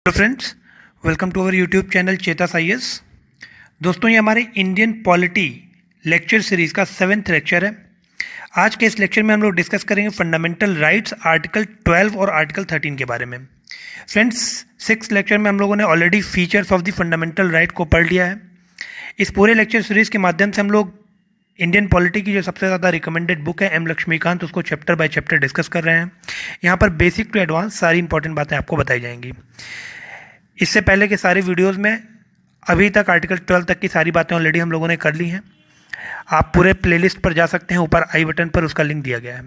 Hello friends, welcome to our YouTube channel Chetas IAS. दोस्तों, ये हमारे इंडियन पॉलिटी लेक्चर सीरीज का 7th लेक्चर है। आज के इस लेक्चर में हम लोग डिस्कस करेंगे फंडामेंटल राइट्स आर्टिकल 12 और आर्टिकल 13 के बारे में। फ्रेंड्स, 6th लेक्चर में हम लोगों ने already features of the fundamental right को पढ़ लिया है। इस पूरे लेक्चर सीरीज के माध्यम से हम लोग इंडियन पॉलिटी की जो सबसे ज़्यादा रिकमेंडेड बुक है एम लक्ष्मीकांत, उसको चैप्टर बाय चैप्टर डिस्कस कर रहे हैं। यहाँ पर बेसिक टू एडवांस सारी इंपॉर्टेंट बातें आपको बताई जाएंगी। इससे पहले के सारे वीडियोस में अभी तक आर्टिकल 12 तक की सारी बातें ऑलरेडी हम लोगों ने कर ली हैं। आप पूरे प्लेलिस्ट पर जा सकते हैं, ऊपर आई बटन पर उसका लिंक दिया गया है।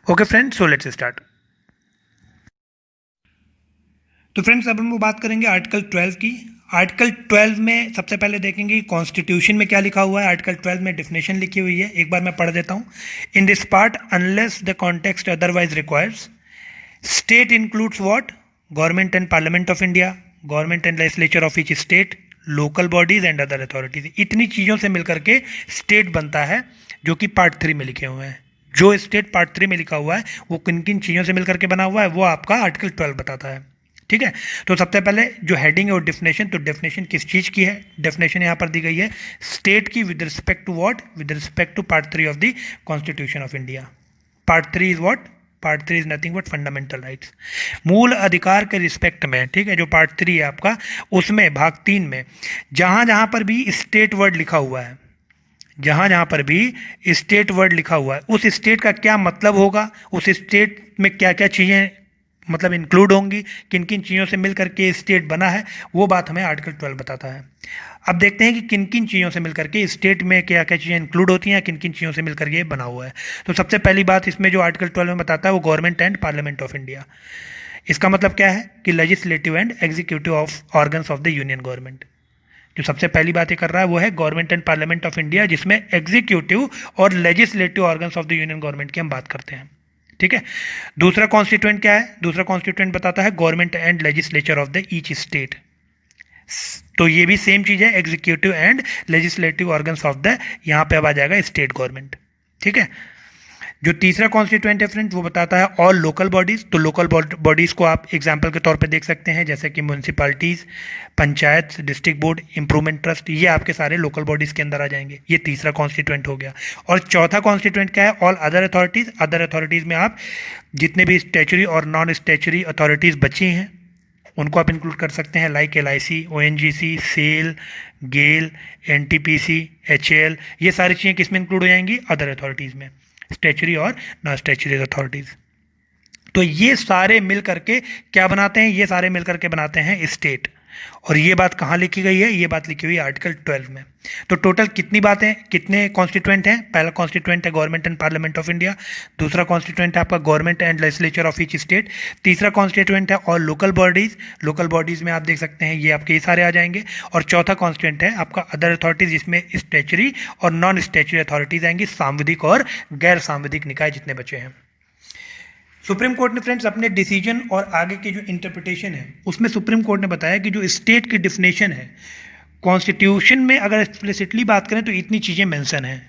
Okay friends, so let's start. तो फ्रेंड्स, अब हम बात करेंगे आर्टिकल 12 की। आर्टिकल 12 में सबसे पहले देखेंगे कॉन्स्टिट्यूशन में क्या लिखा हुआ है। आर्टिकल 12 में डेफिनेशन लिखी हुई है, एक बार मैं पढ़ देता हूँ। In this part, unless the context otherwise requires, state includes what? Government and parliament of India, government and legislature of each state, local bodies and other authorities. इतनी चीज़ों से मिलकर के स्टेट बनता है, जो कि पार्ट 3 में लिखे हुए हैं। जो स्टेट पार्ट 3 में लिखा हुआ है वो किन किन चीज़ों से मिलकर के बना हुआ है, वो आपका आर्टिकल 12 बताता है। ठीक है, तो सबसे पहले जो हेडिंग है वो डेफिनेशन। तो डेफिनेशन किस चीज़ की है? डेफिनेशन यहाँ पर दी गई है स्टेट की with respect to what? With respect to part 3 of the constitution of India. Part 3 is what? Part 3 is nothing but fundamental rights, मूल अधिकार के रिस्पेक्ट में। ठीक है, जो पार्ट 3 है आपका, उसमें भाग 3 में जहां जहां पर भी स्टेट वर्ड लिखा हुआ है, जहां जहां पर भी स्टेट वर्ड लिखा हुआ है, उस स्टेट का क्या मतलब होगा, उस स्टेट में क्या क्या चीज़ें मतलब इंक्लूड होंगी, किन किन चीज़ों से मिलकर के स्टेट बना है, वो बात हमें आर्टिकल 12 बताता है। अब देखते हैं कि किन किन चीज़ों से मिलकर के स्टेट में क्या क्या चीज़ें इंक्लूड होती हैं, किन किन चीज़ों से मिलकर के बना हुआ है। तो सबसे पहली बात इसमें जो आर्टिकल 12 में बताता है वो government and parliament of India. इसका मतलब क्या है कि legislative and executive of organs of the union government. जो सबसे पहली बात ये कर रहा है वो है government and parliament of India, जिसमें एग्जीक्यूटिव और legislative organs of the union government की हम बात करते हैं। ठीक है, दूसरा कॉन्स्टिट्यूएंट क्या है? दूसरा कॉन्स्टिट्यूएंट बताता है government and legislature of the each state. तो ये भी सेम चीज है, executive and legislative organs of the, यहां पे अब आ जाएगा स्टेट गवर्नमेंट। ठीक है, जो तीसरा कॉन्स्टिट्यूएंट है फ्रेंड्स वो बताता है ऑल लोकल बॉडीज। तो लोकल बॉडीज को आप एग्जांपल के तौर पे देख सकते हैं, जैसे कि municipalities, panchayat, district board, improvement trust, ये आपके सारे लोकल बॉडीज के अंदर आ जाएंगे। ये तीसरा कॉन्स्टिट्यूएंट हो गया। और चौथा कॉन्स्टिट्यूएंट क्या है? All other authorities. Other authorities में आप जितने भी स्टैचुरी और नॉन स्टैचुरी अथॉरिटीज बची हैं उनको आप इंक्लूड कर सकते हैं, लाइक LIC, ONGC, सेल, गेल, NTPC, HAL। ये सारी चीज़ें किस में इंक्लूड हो जाएंगी? अदर अथॉरिटीज़ में, स्टैचुरी और नॉन स्टैचुरी अथॉरिटीज़। तो ये सारे मिल करके क्या बनाते हैं? ये सारे मिल करके बनाते हैं स्टेट। और ये बात कहाँ लिखी गई है? ये बात लिखी हुई है आर्टिकल 12 में। तो टोटल कितनी बातें, कितने कॉन्स्टिट्यूएंट हैं? पहला कॉन्स्टिट्यूएंट है government and parliament of India. दूसरा कॉन्स्टिट्यूएंट है आपका government and legislature of each state. तीसरा कॉन्स्टिट्यूएंट है और लोकल बॉडीज। लोकल बॉडीज में आप देख सकते हैं ये आपके ये सारे आ जाएंगे। और चौथा कॉन्स्टिट्यूएंट है आपका अदर अथॉरिटीज, जिसमें स्टैचुरी और नॉन स्टैचुरी अथॉरिटीज आएंगी, सांविधिक और गैर सांविधिक निकाय जितने बचे हैं। सुप्रीम कोर्ट ने फ्रेंड्स अपने डिसीजन और आगे की जो इंटरप्रिटेशन है उसमें सुप्रीम कोर्ट ने बताया कि जो स्टेट की डिफिनेशन है कॉन्स्टिट्यूशन में, अगर एक्सप्लिसिटली बात करें तो इतनी चीज़ें मेंशन हैं।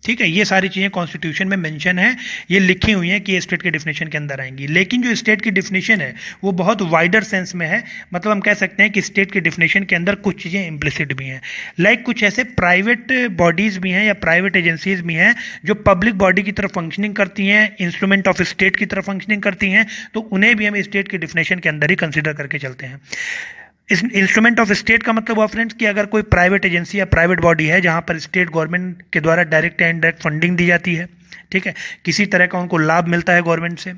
ठीक है, ये सारी चीज़ें कॉन्स्टिट्यूशन में मेंशन है, ये लिखी हुई हैं कि ये स्टेट के डिफिनेशन के अंदर आएंगी। लेकिन जो स्टेट की डिफिनेशन है वो बहुत वाइडर सेंस में है। मतलब हम कह सकते हैं कि स्टेट की डिफिनेशन के अंदर कुछ चीज़ें इम्प्लिसिट भी हैं, लाइक कुछ ऐसे प्राइवेट बॉडीज़ भी हैं या प्राइवेट एजेंसीज भी हैं जो पब्लिक बॉडी की तरफ फंक्शनिंग करती हैं, इंस्ट्रूमेंट ऑफ स्टेट की तरफ फंक्शनिंग करती हैं, तो उन्हें भी हम स्टेट की डिफिनेशन के अंदर ही कंसिडर करके चलते हैं। इस इंस्ट्रूमेंट ऑफ स्टेट का मतलब हुआ फ्रेंड्स कि अगर कोई प्राइवेट एजेंसी या प्राइवेट बॉडी है जहां पर स्टेट गवर्नमेंट के द्वारा डायरेक्ट या इनडायरेक्ट फंडिंग दी जाती है, ठीक है, किसी तरह का उनको लाभ मिलता है गवर्नमेंट से,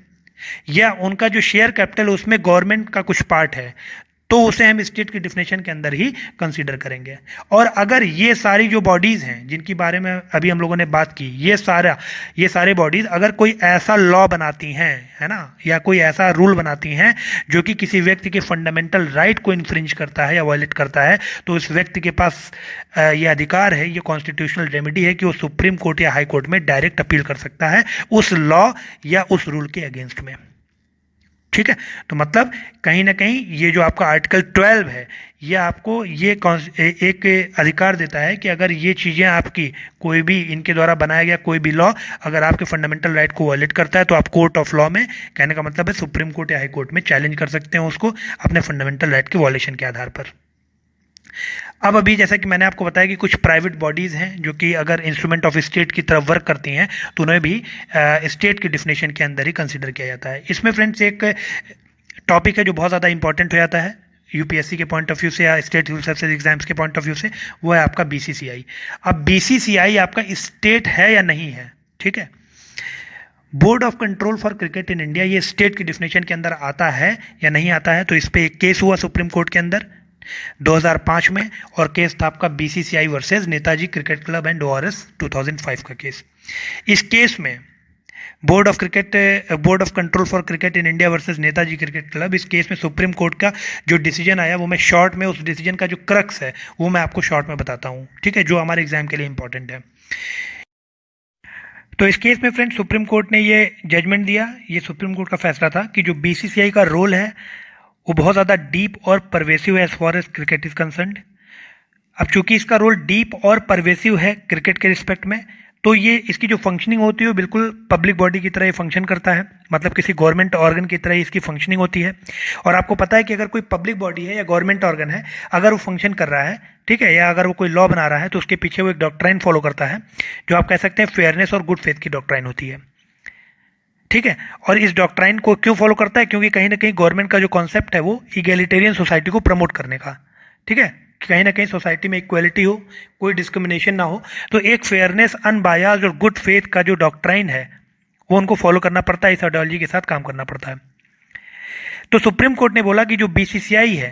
या उनका जो शेयर कैपिटल है उसमें गवर्नमेंट का कुछ पार्ट है, तो उसे हम स्टेट की डिफिनेशन के अंदर ही कंसीडर करेंगे। और अगर ये सारी जो बॉडीज हैं जिनके बारे में अभी हम लोगों ने बात की, ये सारे बॉडीज अगर कोई ऐसा लॉ बनाती हैं, है ना, या कोई ऐसा रूल बनाती हैं जो कि किसी व्यक्ति के फंडामेंटल राइट को इन्फ्रिंज करता है या वायलेट करता है, तो उस व्यक्ति के पास ये अधिकार है, ये कॉन्स्टिट्यूशनल रेमेडी है कि वो सुप्रीम कोर्ट या हाई कोर्ट में डायरेक्ट अपील कर सकता है उस लॉ या उस रूल के अगेंस्ट में। ठीक है। तो मतलब कहीं ना कहीं ये जो आपका आर्टिकल 12 है, ये आपको ये एक अधिकार देता है कि अगर ये चीज़ें आपकी कोई भी इनके द्वारा बनाया गया कोई भी लॉ अगर आपके फंडामेंटल राइट को वायलेट करता है तो आप कोर्ट ऑफ लॉ में, कहने का मतलब है सुप्रीम कोर्ट या हाई कोर्ट में चैलेंज कर सकते हैं उसको अपने फंडामेंटल राइट के वायलेशन के आधार पर। अब अभी जैसा कि मैंने आपको बताया कि कुछ प्राइवेट बॉडीज़ हैं जो कि अगर इंस्ट्रूमेंट ऑफ स्टेट की तरफ वर्क करती हैं तो उन्हें भी स्टेट की डिफिनेशन के अंदर ही कंसिडर किया जाता है। इसमें फ्रेंड्स एक टॉपिक है जो बहुत ज़्यादा इंपॉर्टेंट हो जाता है यूपीएससी के पॉइंट ऑफ व्यू से या स्टेट सिविल सर्विसेज एग्जाम्स के पॉइंट ऑफ व्यू से, वो है आपका बीसीसीआई। अब बीसीसीआई आपका स्टेट है या नहीं है, ठीक है। Board of control for cricket in India ये स्टेट की डिफिनेशन के अंदर आता है या नहीं आता है, तो इस पर एक केस हुआ सुप्रीम कोर्ट के अंदर 2005 में, और केस था आपका BCCI versus Netaji cricket club and ORS 2005 का केस। इस केस में board of control for cricket in India versus Netaji cricket club, इस केस में सुप्रीम कोर्ट का जो डिसीजन आया वो मैं शॉर्ट में, उस डिसीजन का जो क्रक्स है वो मैं आपको शॉर्ट में बताता हूं, ठीक है, जो हमारे एग्जाम के लिए इंपॉर्टेंट है। तो इस केस में फ्रेंड सुप्रीम कोर्ट ने ये जजमेंट दिया, ये सुप्रीम कोर्ट का फैसला था कि जो बीसीसीआई का रोल है वो बहुत ज़्यादा डीप और परवेसिव है as far as cricket is concerned. अब चूंकि इसका रोल डीप और परवेसिव है क्रिकेट के रिस्पेक्ट में, तो ये इसकी जो फंक्शनिंग होती है वो बिल्कुल पब्लिक बॉडी की तरह ये फंक्शन करता है, मतलब किसी गवर्नमेंट ऑर्गन की तरह इसकी फंक्शनिंग होती है। और आपको पता है कि अगर कोई पब्लिक बॉडी है या गवर्नमेंट ऑर्गन है, अगर वो फंक्शन कर रहा है, ठीक है, या अगर वो कोई लॉ बना रहा है तो उसके पीछे वो एक डॉक्ट्राइन फॉलो करता है जो आप कह सकते हैं फेयरनेस और गुड फेथ की डॉक्ट्राइन होती है, ठीक है। और इस डॉक्ट्राइन को क्यों फॉलो करता है, क्योंकि कहीं ना कहीं गवर्नमेंट का जो कॉन्सेप्ट है वो इगैलिटेरियन सोसाइटी को प्रमोट करने का, ठीक है, कहीं ना कहीं सोसाइटी में इक्वलिटी हो, कोई डिस्क्रिमिनेशन ना हो, तो एक फेयरनेस, अनबायास्ड और गुड फेथ का जो डॉक्ट्राइन है वो उनको फॉलो करना पड़ता है, इस आइडियोलॉजी के साथ काम करना पड़ता है। तो सुप्रीम कोर्ट ने बोला कि जो बीसीसीआई है,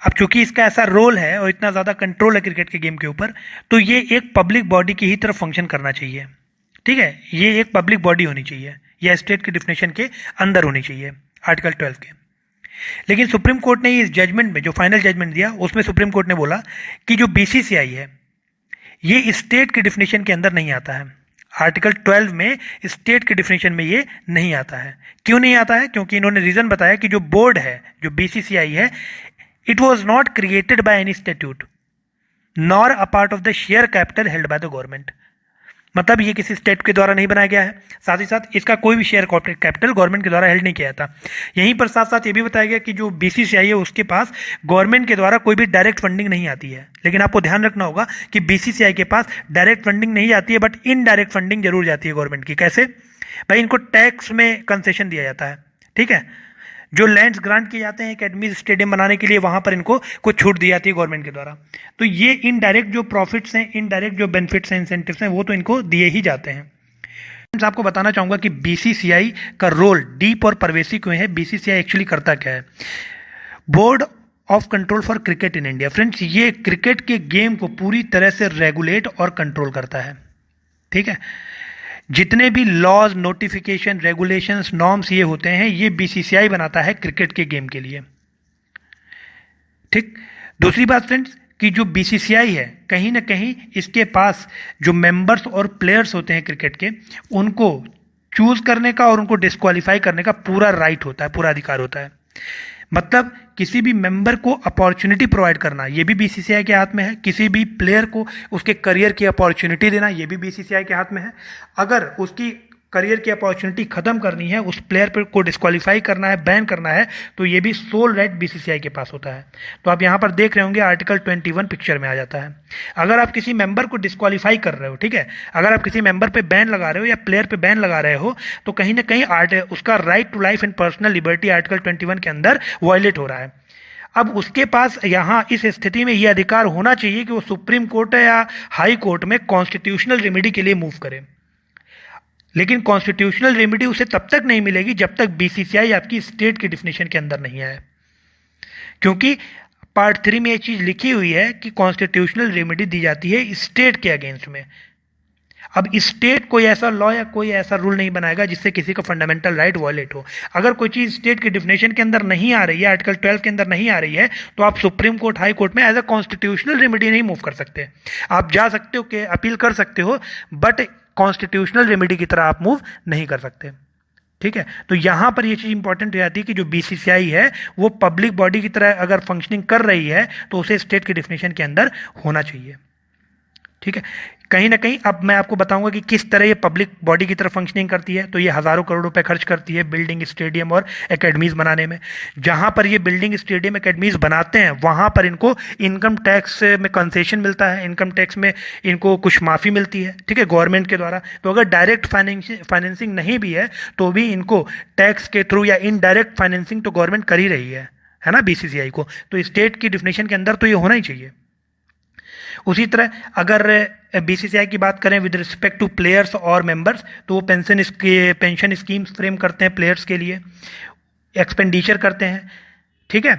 अब चूंकि इसका ऐसा रोल है और इतना ज्यादा कंट्रोल है क्रिकेट के गेम के ऊपर, तो ये एक पब्लिक बॉडी की ही तरफ फंक्शन करना चाहिए, ठीक है, ये एक पब्लिक बॉडी होनी चाहिए या स्टेट की डिफिनेशन के अंदर होनी चाहिए आर्टिकल 12 के। लेकिन सुप्रीम कोर्ट ने इस जजमेंट में जो फाइनल जजमेंट दिया उसमें सुप्रीम कोर्ट ने बोला कि जो बीसीसीआई है ये स्टेट की डिफिनेशन के अंदर नहीं आता है, आर्टिकल 12 में स्टेट की डिफिनेशन में ये नहीं आता है। क्यों नहीं आता है, क्योंकि इन्होंने रीजन बताया कि जो बोर्ड है, जो बीसीसीआई है, it was not created by any statute nor a part of the share capital held by the government, मतलब ये किसी स्टेट के द्वारा नहीं बनाया गया है, साथ ही साथ इसका कोई भी शेयर कैपिटल गवर्नमेंट के द्वारा हेल्ड नहीं किया था। यहीं पर साथ साथ ये भी बताया गया कि जो बीसीसीआई है उसके पास गवर्नमेंट के द्वारा कोई भी डायरेक्ट फंडिंग नहीं आती है। लेकिन आपको ध्यान रखना होगा कि बीसीसीआई के पास डायरेक्ट फंडिंग नहीं आती है, बट इनडायरेक्ट फंडिंग जरूर जाती है गवर्नमेंट की। कैसे भाई, इनको टैक्स में कंसेशन दिया जाता है, ठीक है, जो लैंड्स ग्रांट किए जाते हैं एकेडमी स्टेडियम बनाने के लिए, वहां पर इनको कुछ छूट दी जाती है गवर्नमेंट के द्वारा। तो ये इनडायरेक्ट जो प्रॉफिट्स हैं, इनडायरेक्ट जो बेनिफिट्स हैं, इंसेंटिव्स हैं, वो तो इनको दिए ही जाते हैं। आपको बताना चाहूंगा कि बीसीसीआई का रोल डीप और परवेसिव क्यों है, बीसीसीआई एक्चुअली करता क्या है। Board of control for cricket in India, friends, ये क्रिकेट के गेम को पूरी तरह से रेगुलेट और कंट्रोल करता है, ठीक है। जितने भी लॉज, नोटिफिकेशन, रेगुलेशंस, नॉर्म्स ये होते हैं, ये बीसीसीआई बनाता है क्रिकेट के गेम के लिए, ठीक। दूसरी बात फ्रेंड्स कि जो बीसीसीआई है, कहीं ना कहीं इसके पास जो मेंबर्स और प्लेयर्स होते हैं क्रिकेट के, उनको चूज करने का और उनको डिस्क्वालीफाई करने का पूरा राइट होता है, पूरा अधिकार होता है। मतलब किसी भी मेंबर को अपॉर्चुनिटी प्रोवाइड करना ये भी बीसीसीआई के हाथ में है, किसी भी प्लेयर को उसके करियर की अपॉर्चुनिटी देना ये भी बीसीसीआई के हाथ में है। अगर उसकी करियर की अपॉर्चुनिटी खत्म करनी है, उस प्लेयर पर को डिस्क्वालीफाई करना है, बैन करना है, तो ये भी सोल राइट बीसीसीआई के पास होता है। तो आप यहां पर देख रहे होंगे आर्टिकल 21 पिक्चर में आ जाता है। अगर आप किसी मेंबर को डिस्क्वालीफाई कर रहे हो, ठीक है, अगर आप किसी मेंबर पे बैन लगा रहे हो या प्लेयर पे बैन लगा रहे हो, तो कहीं ना कहीं उसका right to life and personal liberty article 21 के अंदर वायलेट हो रहा है। अब उसके पास यहां इस स्थिति में यह अधिकार होना चाहिए कि वो सुप्रीम कोर्ट या हाई कोर्ट में कॉन्स्टिट्यूशनल रेमेडी के लिए मूव करे। लेकिन कॉन्स्टिट्यूशनल रेमेडी उसे तब तक नहीं मिलेगी जब तक बीसीसीआई आपकी स्टेट की डिफिनेशन के अंदर नहीं आए, क्योंकि पार्ट 3 में ये चीज लिखी हुई है कि कॉन्स्टिट्यूशनल रेमेडी दी जाती है स्टेट के अगेंस्ट में। अब स्टेट कोई ऐसा लॉ या कोई ऐसा रूल नहीं बनाएगा जिससे किसी का फंडामेंटल राइट वायलेट हो। अगर कोई चीज स्टेट की डिफिनेशन के अंदर नहीं आ रही है, आर्टिकल 12 के अंदर नहीं आ रही है, तो आप सुप्रीम कोर्ट, हाई कोर्ट में एज अ कॉन्स्टिट्यूशनल रेमेडी नहीं मूव कर सकते। आप जा सकते हो कि अपील कर सकते हो, बट कॉन्स्टिट्यूशनल रेमेडी की तरह आप मूव नहीं कर सकते, ठीक है, तो यहां पर ये चीज इंपॉर्टेंट हो जाती है कि जो बीसीसीआई है वो पब्लिक बॉडी की तरह अगर फंक्शनिंग कर रही है तो उसे स्टेट की डिफिनेशन के अंदर होना चाहिए। ठीक है, कहीं ना कहीं अब मैं आपको बताऊंगा कि किस तरह ये पब्लिक बॉडी की तरह फंक्शनिंग करती है। तो ये हजारों करोड़ रुपए खर्च करती है बिल्डिंग, स्टेडियम और एकेडमीज बनाने में। जहां पर ये बिल्डिंग, स्टेडियम, एकेडमीज बनाते हैं वहां पर इनको इनकम टैक्स में कंसेशन मिलता है, इनकम टैक्स में इनको कुछ माफी मिलती है, ठीक है, गवर्नमेंट के द्वारा। तो अगर डायरेक्ट फाइनेंसिंग नहीं भी है तो भी इनको टैक्स के थ्रू या इनडायरेक्ट फाइनेंसिंग तो गवर्नमेंट कर ही रही है ना बीसीसीआई को। तो स्टेट की डिफिनेशन के अंदर तो ये होना ही चाहिए। उसी तरह अगर बीसीसीआई की बात करें विद रिस्पेक्ट टू प्लेयर्स और मेंबर्स, तो वो पेंशन स्कीम्स फ्रेम करते हैं प्लेयर्स के लिए, एक्सपेंडिचर करते हैं। ठीक है,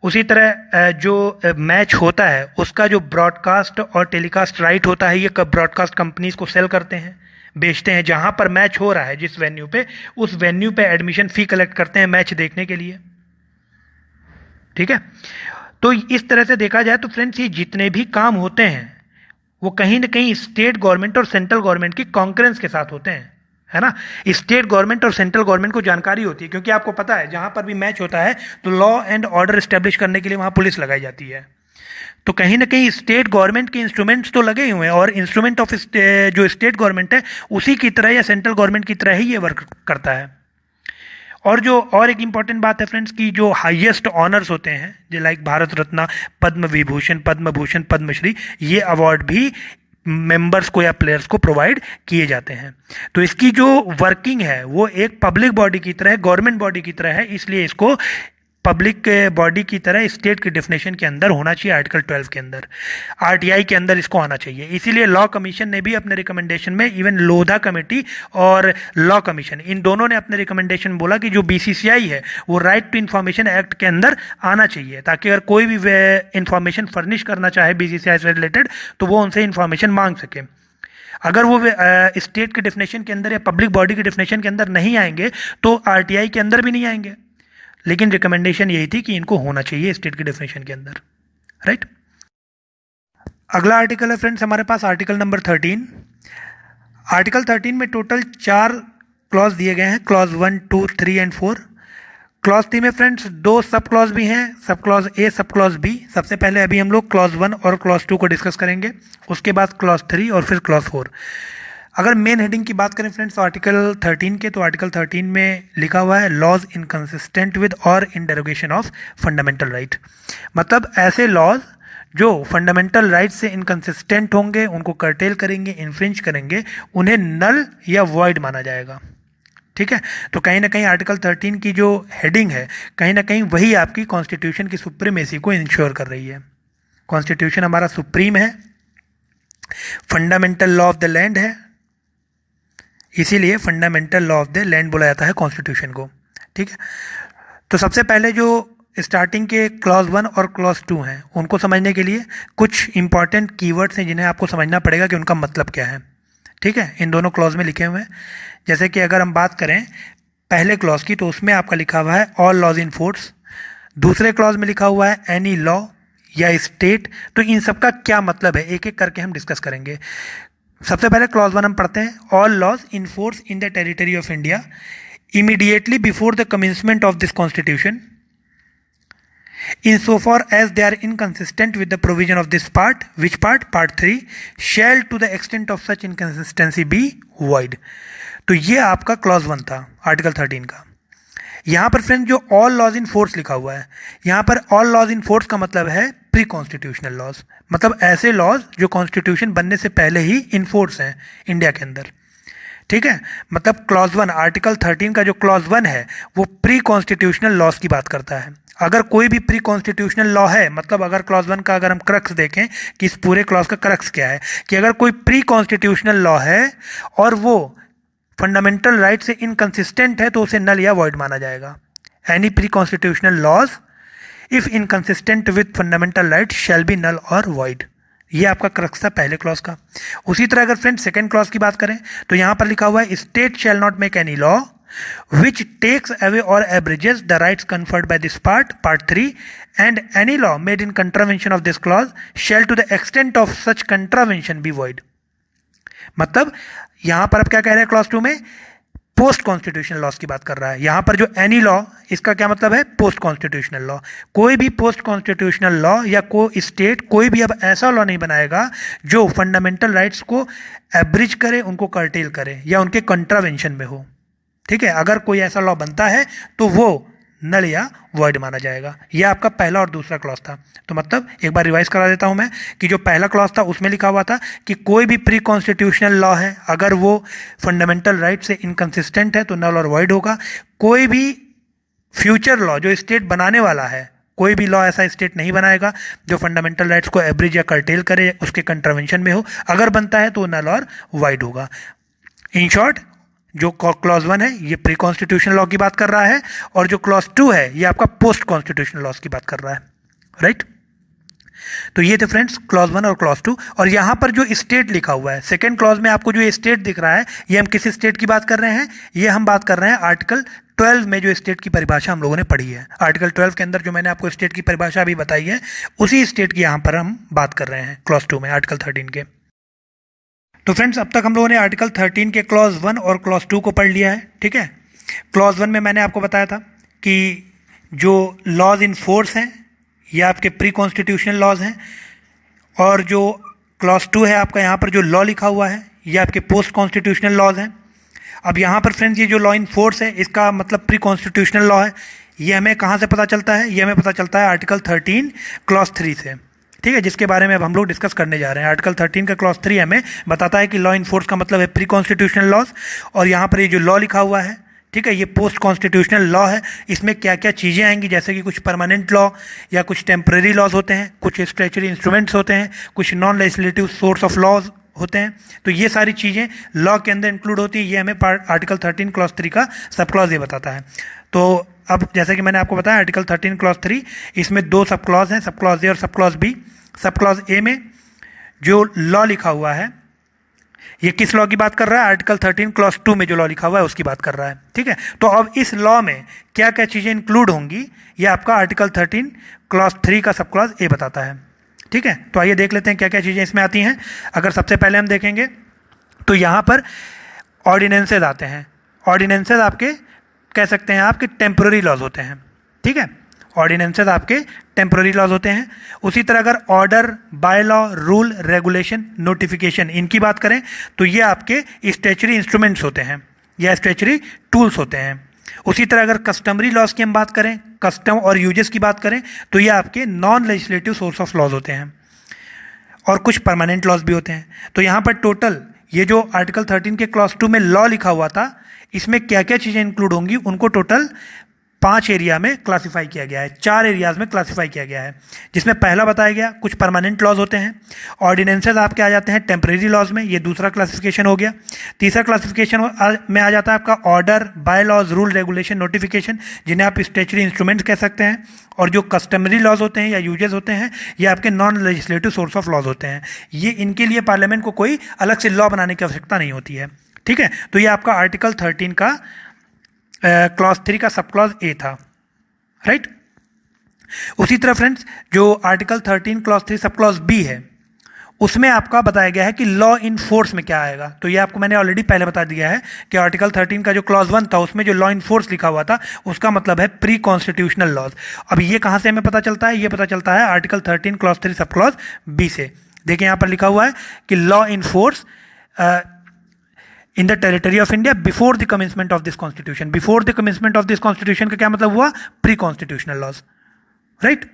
उसी तरह जो मैच होता है उसका जो ब्रॉडकास्ट और टेलीकास्ट राइट होता है ये ब्रॉडकास्ट कंपनीज को सेल करते हैं, बेचते हैं। जहां पर मैच हो रहा है जिस वेन्यू पे, उस वेन्यू पे एडमिशन फी कलेक्ट करते हैं मैच देखने के लिए। ठीक है, तो इस तरह से देखा जाए तो फ्रेंड्स ये जितने भी काम होते हैं वो कहीं ना कहीं स्टेट गवर्नमेंट और सेंट्रल गवर्नमेंट की कॉन्करेंस के साथ होते हैं, है ना। स्टेट गवर्नमेंट और सेंट्रल गवर्नमेंट को जानकारी होती है, क्योंकि आपको पता है जहां पर भी मैच होता है तो लॉ एंड ऑर्डर स्टैब्लिश करने के लिए वहां पुलिस लगाई जाती है। तो कहीं ना कहीं स्टेट गवर्नमेंट के इंस्ट्रूमेंट्स तो लगे हुए हैं, और इंस्ट्रूमेंट ऑफ जो स्टेट गवर्नमेंट है उसी की तरह या सेंट्रल गवर्नमेंट की तरह ही ये वर्क करता है। और एक इंपॉर्टेंट बात है फ्रेंड्स कि जो हाईएस्ट ऑनर्स होते हैं जो लाइक भारत रत्न, पद्म विभूषण, पद्म भूषण, पद्मश्री, ये अवार्ड भी मेंबर्स को या प्लेयर्स को प्रोवाइड किए जाते हैं। तो इसकी जो वर्किंग है वो एक पब्लिक बॉडी की तरह, गवर्नमेंट बॉडी की तरह है, इसलिए इसको पब्लिक बॉडी की तरह स्टेट की डेफिनेशन के अंदर होना चाहिए। आर्टिकल 12 के अंदर, आरटीआई के अंदर इसको आना चाहिए। इसीलिए लॉ कमीशन ने भी अपने रिकमेंडेशन में, इवन लोधा कमेटी और लॉ कमीशन, इन दोनों ने अपने रिकमेंडेशन बोला कि जो बीसीसीआई है वो राइट टू इंफॉर्मेशन एक्ट के अंदर आना चाहिए, ताकि अगर कोई भी इंफॉर्मेशन फर्निश करना चाहे बीसीसीआई से रिलेटेड तो वो उनसे इंफॉर्मेशन मांग सके। अगर वो स्टेट के डेफिनेशन के अंदर या पब्लिक बॉडी के डेफिनेशन के अंदर नहीं आएंगे तो आरटीआई के अंदर भी नहीं आएंगे। लेकिन रिकमेंडेशन यही थी कि इनको होना चाहिए स्टेट की डेफिनेशन के अंदर, राइट। अगला आर्टिकल है फ्रेंड्स हमारे पास आर्टिकल नंबर 13। आर्टिकल 13 में टोटल 4 क्लॉज दिए गए हैं, क्लॉज 1, 2, 3 एंड 4। क्लॉज 3 में फ्रेंड्स 2 सब क्लॉज भी हैं, सब क्लॉज ए, सब क्लॉज बी। सबसे पहले अभी हम लोग क्लॉज 1 और क्लॉज 2 को डिस्कस करेंगे, उसके बाद क्लॉज 3 और फिर क्लॉज 4। अगर मेन हेडिंग की बात करें फ्रेंड्स आर्टिकल 13 के, तो आर्टिकल 13 में लिखा हुआ है लॉज इनकंसिस्टेंट विद और इन डेरोगेशन ऑफ फंडामेंटल राइट। मतलब ऐसे लॉज जो फंडामेंटल राइट से इनकंसिस्टेंट होंगे, उनको कर्टेल करेंगे, इन्फ्रिंज करेंगे, उन्हें नल या वॉइड माना जाएगा। ठीक है, तो कहीं ना कहीं आर्टिकल 13 की जो हेडिंग है कहीं ना कहीं वही आपकी कॉन्स्टिट्यूशन की सुप्रीमेसी को इंश्योर कर रही है। कॉन्स्टिट्यूशन हमारा सुप्रीम है, fundamental law of the land है, इसीलिए fundamental law of the land बोला जाता है कॉन्स्टिट्यूशन को। ठीक है, तो सबसे पहले जो स्टार्टिंग के क्लॉज 1 और क्लॉज 2 हैं उनको समझने के लिए कुछ इंपॉर्टेंट कीवर्ड्स हैं जिन्हें आपको समझना पड़ेगा कि उनका मतलब क्या है। ठीक है, इन दोनों क्लॉज में लिखे हुए हैं। जैसे कि अगर हम बात करें पहले क्लॉज की, तो उसमें आपका लिखा हुआ है ऑल लॉज इन फोर्स। दूसरे क्लॉज में लिखा हुआ है एनी लॉ या स्टेट। तो इन सब का क्या मतलब है एक एक करके हम डिस्कस करेंगे। सबसे पहले क्लॉज 1 हम पढ़ते हैं, all laws in force in the territory of India immediately before the commencement of this constitution insofar as they are inconsistent with the provision of this part, which part? Part 3, shall to the extent of such inconsistency be void। तो ये आपका clause 1 था article 13 का। यहां पर friend जो all laws in force लिखा हुआ है, यहां पर ऑल लॉज इन फोर्स का मतलब है प्री कॉन्स्टिट्यूशनल लॉज, मतलब ऐसे लॉज जो कॉन्स्टिट्यूशन बनने से पहले ही इन फोर्स हैं इंडिया के अंदर। ठीक है, मतलब क्लॉज 1, आर्टिकल 13 का जो क्लॉज 1 है वो प्री कॉन्स्टिट्यूशनल लॉज की बात करता है। अगर कोई भी प्री कॉन्स्टिट्यूशनल लॉ है, मतलब अगर क्लॉज 1 का अगर हम क्रक्स देखें कि इस पूरे क्लॉज का क्रक्स क्या है, कि अगर कोई प्री कॉन्स्टिट्यूशनल लॉ है और वो फंडामेंटल राइट से इनकंसिस्टेंट है तो उसे नल या वॉइड माना जाएगा। Any pre constitutional laws if inconsistent with fundamental right shall be null और वॉइड। ये आपका क्रक्स था पहले क्लॉज का। उसी तरह अगर फ्रेंड सेकेंड क्लॉज की बात करें तो यहां पर लिखा हुआ है state shall not make any law which takes away or abridges the rights conferred by this part, part 3, and any law made in contravention of this clause shall to the extent of such contravention be void। मतलब यहां पर आप क्या कह रहे हैं clause 2 में, post constitutional laws की बात कर रहा है। यहां पर जो एनी लॉ, इसका क्या मतलब है, पोस्ट कॉन्स्टिट्यूशनल लॉ। कोई भी पोस्ट कॉन्स्टिट्यूशनल लॉ या स्टेट कोई भी अब ऐसा लॉ नहीं बनाएगा जो फंडामेंटल राइट्स को एब्रिज करे, उनको कर्टेल करे या उनके कंट्रावेंशन में हो। ठीक है, अगर कोई ऐसा लॉ बनता है तो वो नल या वॉइड माना जाएगा। यह आपका पहला और दूसरा क्लॉज था। तो मतलब एक बार रिवाइज करा देता हूं मैं कि जो पहला क्लॉज था उसमें लिखा हुआ था कि कोई भी प्री कॉन्स्टिट्यूशनल लॉ है, अगर वो फंडामेंटल राइट से इनकंसिस्टेंट है तो नल और वॉइड होगा। कोई भी फ्यूचर लॉ जो स्टेट बनाने वाला है, कोई भी लॉ ऐसा स्टेट नहीं बनाएगा जो फंडामेंटल राइट्स को एब्रिज या कर्टेल करे, उसके कंट्रावेंशन में हो। अगर बनता है तो नल और वाइड होगा। इन शॉर्ट, जो क्लॉज 1 है ये प्री कॉन्स्टिट्यूशनल लॉ की बात कर रहा है और जो क्लॉज 2 है ये आपका पोस्ट कॉन्स्टिट्यूशनल लॉज की बात कर रहा है। राइट, तो ये थे फ्रेंड्स क्लॉज 1 और क्लॉज 2। और यहां पर जो स्टेट लिखा हुआ है सेकेंड क्लॉज में, आपको जो स्टेट दिख रहा है, ये हम किस स्टेट की बात कर रहे हैं, ये हम बात कर रहे हैं आर्टिकल 12 में जो स्टेट की परिभाषा हम लोगों ने पढ़ी है। आर्टिकल 12 के अंदर जो मैंने आपको स्टेट की परिभाषा अभी बताई है, उसी स्टेट की यहां पर हम बात कर रहे हैं क्लॉज 2 में, आर्टिकल 13 के। तो फ्रेंड्स, अब तक हम लोगों ने आर्टिकल 13 के क्लॉज 1 और क्लॉज 2 को पढ़ लिया है। ठीक है, क्लॉज 1 में मैंने आपको बताया था कि जो लॉज इन फोर्स हैं ये आपके प्री कॉन्स्टिट्यूशनल लॉज हैं, और जो क्लॉज 2 है आपका, यहाँ पर जो लॉ लिखा हुआ है ये आपके पोस्ट कॉन्स्टिट्यूशनल लॉज हैं। अब यहाँ पर फ्रेंड्स ये जो लॉ इन फोर्स है इसका मतलब प्री कॉन्स्टिट्यूशनल लॉ है। ये हमें कहाँ से पता चलता है, ये हमें पता चलता है आर्टिकल 13 क्लॉज 3 से। ठीक है, जिसके बारे में अब हम लोग डिस्कस करने जा रहे हैं। आर्टिकल 13 का क्लॉज 3 हमें बताता है कि लॉ इन फोर्स का मतलब है प्री कॉन्स्टिट्यूशनल लॉज, और यहाँ पर ये जो लॉ लिखा हुआ है, ठीक है, ये पोस्ट कॉन्स्टिट्यूशनल लॉ है। इसमें क्या क्या चीज़ें आएंगी, जैसे कि कुछ परमानेंट लॉ या कुछ टेम्पररी लॉज होते हैं, कुछ स्ट्रेचरी इंस्ट्रूमेंट्स होते हैं, कुछ non legislative source of laws होते हैं। तो ये सारी चीज़ें लॉ के अंदर इंक्लूड होती हैं। ये हमें आर्टिकल 13 क्लॉज 3 का सब क्लॉज ये बताता है। तो अब जैसे कि मैंने आपको बताया आर्टिकल 13 क्लॉज 3, इसमें 2 सब क्लॉज हैं, सब क्लॉज ए और sub clause B. Sub clause A में जो लॉ लिखा हुआ है ये किस लॉ की बात कर रहा है, आर्टिकल 13 क्लॉज 2 में जो लॉ लिखा हुआ है उसकी बात कर रहा है। ठीक है, तो अब इस लॉ में क्या क्या चीज़ें इंक्लूड होंगी ये आपका आर्टिकल 13 क्लॉज 3 का सब क्लॉज ए बताता है। ठीक है, तो आइए देख लेते हैं क्या क्या चीज़ें इसमें आती हैं। अगर सबसे पहले हम देखेंगे तो यहाँ पर ऑर्डिनेंसेज आते हैं। ऑर्डिनेंसेज आपके कह सकते हैं आपके टेम्पररी लॉज होते हैं। ठीक है, ऑर्डिनेंसेज आपके टेम्पररी लॉज होते हैं। उसी तरह अगर order, by law, rule, regulation, notification इनकी बात करें तो ये आपके स्टैच्यूटरी इंस्ट्रूमेंट्स होते हैं या स्टैच्यूटरी टूल्स होते हैं। उसी तरह अगर कस्टमरी लॉज की हम बात करें, कस्टम और यूजेस की बात करें, तो ये आपके non legislative source of laws होते हैं, और कुछ परमानेंट लॉज भी होते हैं। तो यहाँ पर टोटल ये जो आर्टिकल 13 के क्लॉज 2 में लॉ लिखा हुआ था, इसमें क्या क्या चीज़ें इंक्लूड होंगी उनको टोटल 5 एरिया में क्लासिफाई किया गया है, 4 एरियाज में क्लासिफाई किया गया है। जिसमें पहला बताया गया कुछ परमानेंट लॉज होते हैं, ऑर्डिनेंसेज आपके आ जाते हैं टेम्परेरी लॉज में, ये दूसरा क्लासिफिकेशन हो गया। तीसरा क्लासिफिकेशन में आ जाता है आपका order, bye laws, rule, regulation, notification, जिन्हें आप स्टैच्यूटरी इंस्ट्रूमेंट्स कह सकते हैं। और जो कस्टमरी लॉज होते हैं या यूजेस होते हैं, ये आपके non legislative source of laws होते हैं। ये इनके लिए पार्लियामेंट को कोई अलग से लॉ बनाने की आवश्यकता नहीं होती है। ठीक है, तो ये आपका आर्टिकल 13 का क्लॉज 3 का सब क्लॉज ए था। राइट, उसी तरह फ्रेंड्स जो आर्टिकल 13 क्लॉज 3 सब क्लॉज बी है, उसमें आपका बताया गया है कि लॉ इन फोर्स में क्या आएगा। तो ये आपको मैंने ऑलरेडी पहले बता दिया है कि आर्टिकल 13 का जो क्लॉज 1 था उसमें जो लॉ इन फोर्स लिखा हुआ था उसका मतलब है प्री कॉन्स्टिट्यूशनल लॉज। अब ये कहां से हमें पता चलता है, ये पता चलता है आर्टिकल 13 क्लॉज 3 सब क्लॉज बी से। देखिए यहां पर लिखा हुआ है कि law in force in the territory of India before the commencement of this constitution. Before the commencement of this constitution का क्या मतलब हुआ, प्री कॉन्स्टिट्यूशनल लॉज। राइट,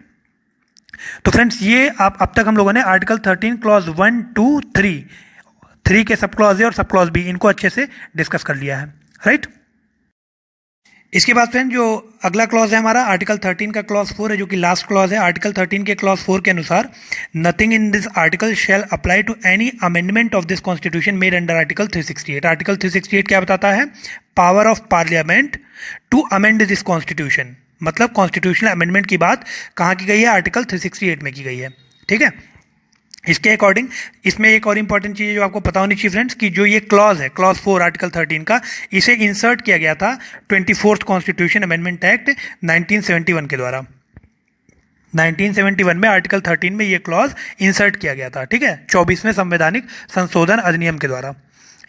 तो फ्रेंड्स ये आप अब तक हम लोगों ने आर्टिकल 13 क्लॉज 1, 2, 3 के सब क्लॉज ए और सब क्लॉज बी इनको अच्छे से डिस्कस कर लिया है। राइट, इसके बाद फ्रेंड जो अगला क्लॉज है हमारा आर्टिकल 13 का क्लॉज 4 है, जो कि लास्ट क्लॉज है। आर्टिकल 13 के क्लॉज 4 के अनुसार nothing in this article shall apply to any amendment of this constitution made under article 368। Article 368 क्या बताता है, power of parliament to amend this constitution. मतलब कॉन्स्टिट्यूशनल अमेंडमेंट की बात कहाँ की गई है, आर्टिकल 368 में की गई है। ठीक है, इसके अकॉर्डिंग इसमें एक और इंपॉर्टेंट चीज़ जो आपको पता होनी चाहिए फ्रेंड्स, कि जो ये क्लॉज है क्लॉज 4 आर्टिकल 13 का, इसे इंसर्ट किया गया था 24th कॉन्स्टिट्यूशन अमेंडमेंट एक्ट 1971 के द्वारा। 1971 में आर्टिकल 13 में ये क्लॉज इंसर्ट किया गया था। ठीक है, 24वें संवैधानिक संशोधन अधिनियम के द्वारा।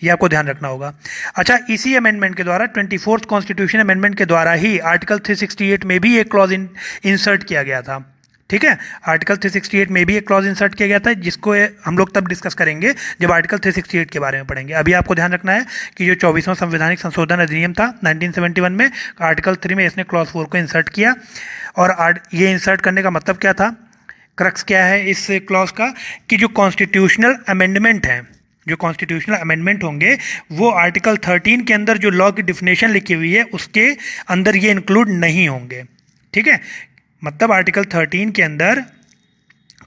ये आपको ध्यान रखना होगा। अच्छा, इसी अमेंडमेंट के द्वारा 24th कॉन्स्टिट्यूशन अमेंडमेंट के द्वारा ही आर्टिकल 368 में भी एक क्लॉज इंसर्ट किया गया था। ठीक है, आर्टिकल 368 में भी एक क्लॉज इंसर्ट किया गया था, जिसको हम लोग तब डिस्कस करेंगे जब आर्टिकल 368 के बारे में पढ़ेंगे। अभी आपको ध्यान रखना है कि जो 24वां संवैधानिक संशोधन अधिनियम था 1971 में, आर्टिकल 3 में इसने क्लॉज 4 को इंसर्ट किया। और ये इंसर्ट करने का मतलब क्या था, क्रक्स क्या है इस क्लॉज का, कि जो कॉन्स्टिट्यूशनल अमेंडमेंट है, जो कॉन्स्टिट्यूशनल अमेंडमेंट होंगे वो आर्टिकल 13 के अंदर जो लॉ की डिफिनेशन लिखी हुई है उसके अंदर ये इंक्लूड नहीं होंगे। ठीक है, मतलब आर्टिकल 13 के अंदर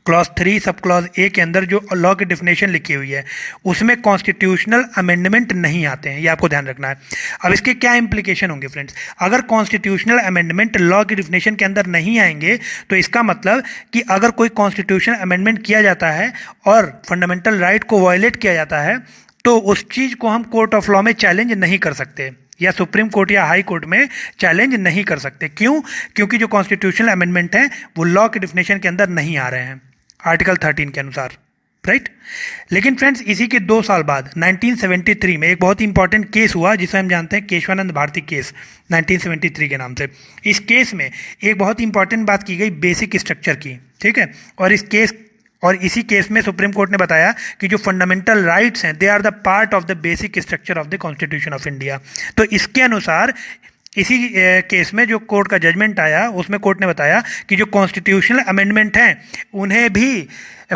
क्लॉज 3 सब क्लॉज ए के अंदर जो लॉ की डिफिनेशन लिखी हुई है उसमें कॉन्स्टिट्यूशनल अमेंडमेंट नहीं आते हैं, ये आपको ध्यान रखना है। अब इसके क्या इंप्लीकेशन होंगे फ्रेंड्स, अगर कॉन्स्टिट्यूशनल अमेंडमेंट लॉ की डिफिनेशन के अंदर नहीं आएंगे तो इसका मतलब कि अगर कोई कॉन्स्टिट्यूशनल अमेंडमेंट किया जाता है और फंडामेंटल राइट को वायलेट किया जाता है तो उस चीज़ को हम कोर्ट ऑफ लॉ में चैलेंज नहीं कर सकते, या सुप्रीम कोर्ट या हाई कोर्ट में चैलेंज नहीं कर सकते। क्यों? क्योंकि जो कॉन्स्टिट्यूशनल अमेंडमेंट हैं वो लॉ के डिफिनेशन के अंदर नहीं आ रहे हैं आर्टिकल 13 के अनुसार, राइट। लेकिन फ्रेंड्स इसी के 2 साल बाद 1973 में एक बहुत ही इंपॉर्टेंट केस हुआ जिसे हम जानते हैं केशवानंद भारती केस 1973 के नाम से। इस केस में एक बहुत ही इंपॉर्टेंट बात की गई बेसिक स्ट्रक्चर की। ठीक है, और इसी केस में सुप्रीम कोर्ट ने बताया कि जो फंडामेंटल राइट्स हैं they are the part of the basic structure of the constitution of India. तो इसके अनुसार इसी केस में जो कोर्ट का जजमेंट आया उसमें कोर्ट ने बताया कि जो कॉन्स्टिट्यूशनल अमेंडमेंट हैं उन्हें भी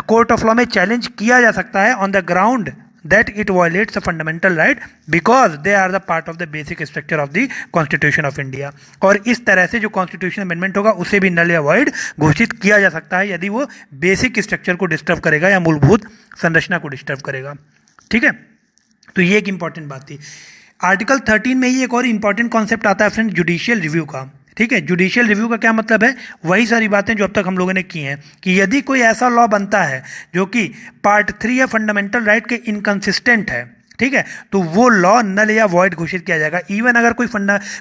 कोर्ट ऑफ लॉ में चैलेंज किया जा सकता है on the ground that it violates the fundamental right because they are the part of the basic structure of the Constitution of India। और इस तरह से जो कॉन्स्टिट्यूशन अमेंडमेंट होगा उसे भी नल या वॉइड घोषित किया जा सकता है यदि वो बेसिक स्ट्रक्चर को डिस्टर्ब करेगा या मूलभूत संरचना को डिस्टर्ब करेगा। ठीक है, तो ये एक इंपॉर्टेंट बात थी। आर्टिकल 13 में ही एक और इंपॉर्टेंट कॉन्सेप्ट आता है फ्रेंड, जुडिशियल रिव्यू का। ठीक है, जुडिशियल रिव्यू का क्या मतलब है, वही सारी बातें जो अब तक हम लोगों ने की हैं कि यदि कोई ऐसा लॉ बनता है जो कि पार्ट 3 या फंडामेंटल राइट के इनकंसिस्टेंट है, ठीक है, तो वो लॉ नल या वॉइड घोषित किया जाएगा। इवन अगर कोई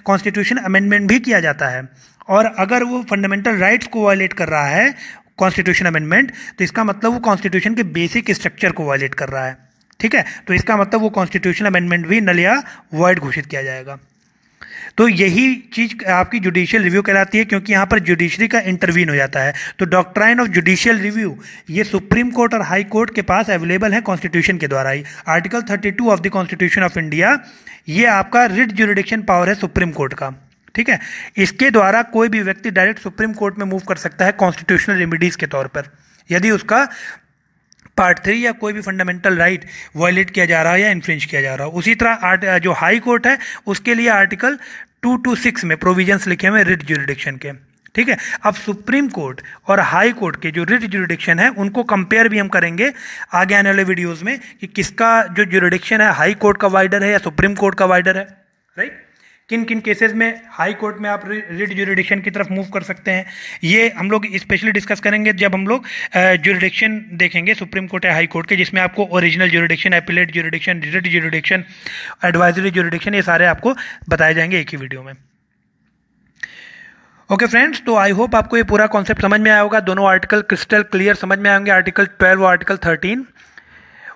कॉन्स्टिट्यूशन अमेंडमेंट भी किया जाता है और अगर वो फंडामेंटल राइट्स को वायलेट कर रहा है कॉन्स्टिट्यूशन अमेंडमेंट, तो इसका मतलब वो कॉन्स्टिट्यूशन के बेसिक स्ट्रक्चर को वायलेट कर रहा है। ठीक है, तो इसका मतलब वो कॉन्स्टिट्यूशन अमेंडमेंट भी नल या वॉइड घोषित किया जाएगा। तो यही चीज आपकी जुडिशियल रिव्यू कहलाती है, क्योंकि यहाँ पर जुडिशरी का इंटरवीन हो जाता है। तो डॉक्ट्राइन ऑफ जुडिशियल रिव्यू ये सुप्रीम कोर्ट और हाई कोर्ट के पास अवेलेबल है कॉन्स्टिट्यूशन के द्वारा ही। Article 32 of the constitution of India ये आपका रिट जुरिडिक्शन पावर है सुप्रीम कोर्ट का। ठीक है, इसके द्वारा कोई भी व्यक्ति डायरेक्ट सुप्रीम कोर्ट में मूव कर सकता है कॉन्स्टिट्यूशनल रेमेडीज के तौर पर यदि उसका पार्ट 3 या कोई भी फंडामेंटल राइट वायलेट किया जा रहा है या इन्फ्रिंज किया जा रहा हो। उसी तरह जो हाई कोर्ट है उसके लिए आर्टिकल 226 में प्रोविजंस लिखे हुए रिट ज्यूरिडिक्शन के। ठीक है, अब सुप्रीम कोर्ट और हाई कोर्ट के जो रिट ज्यूरिडिक्शन है उनको कंपेयर भी हम करेंगे आगे आने वाले वीडियोस में कि किसका जो ज्यूरिडिक्शन है हाई कोर्ट का वाइडर है या सुप्रीम कोर्ट का वाइडर है, राइट। किन किन केसेस में हाई कोर्ट में आप रिट ज्यूरिडिक्शन की तरफ मूव कर सकते हैं, ये हम लोग स्पेशली डिस्कस करेंगे जब हम लोग ज्यूरिडिक्शन देखेंगे सुप्रीम कोर्ट या हाई कोर्ट के, जिसमें आपको original jurisdiction, appellate jurisdiction, writ jurisdiction, advisory jurisdiction, ये सारे आपको बताए जाएंगे एक ही वीडियो में। ओके फ्रेंड्स, तो आई होप आपको ये पूरा कॉन्सेप्ट समझ में आया होगा, दोनों आर्टिकल क्रिस्टल क्लियर समझ में आएंगे, आर्टिकल 12 और article 13।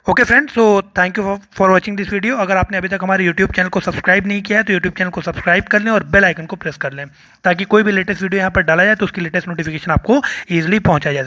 Okay friends, so thank you for watching this video. अगर आपने अभी तक हमारे यूट्यूब चैनल को सब्सक्राइब नहीं किया है तो यूट्यूब चैनल को सब्सक्राइब कर लें और बेल आइकन को प्रेस कर लें ताकि कोई भी लेटेस्ट वीडियो यहाँ पर डाला जाए तो उसकी लेटेस्ट नोटिफिकेशन आपको ईजिली पहुँचा जाए।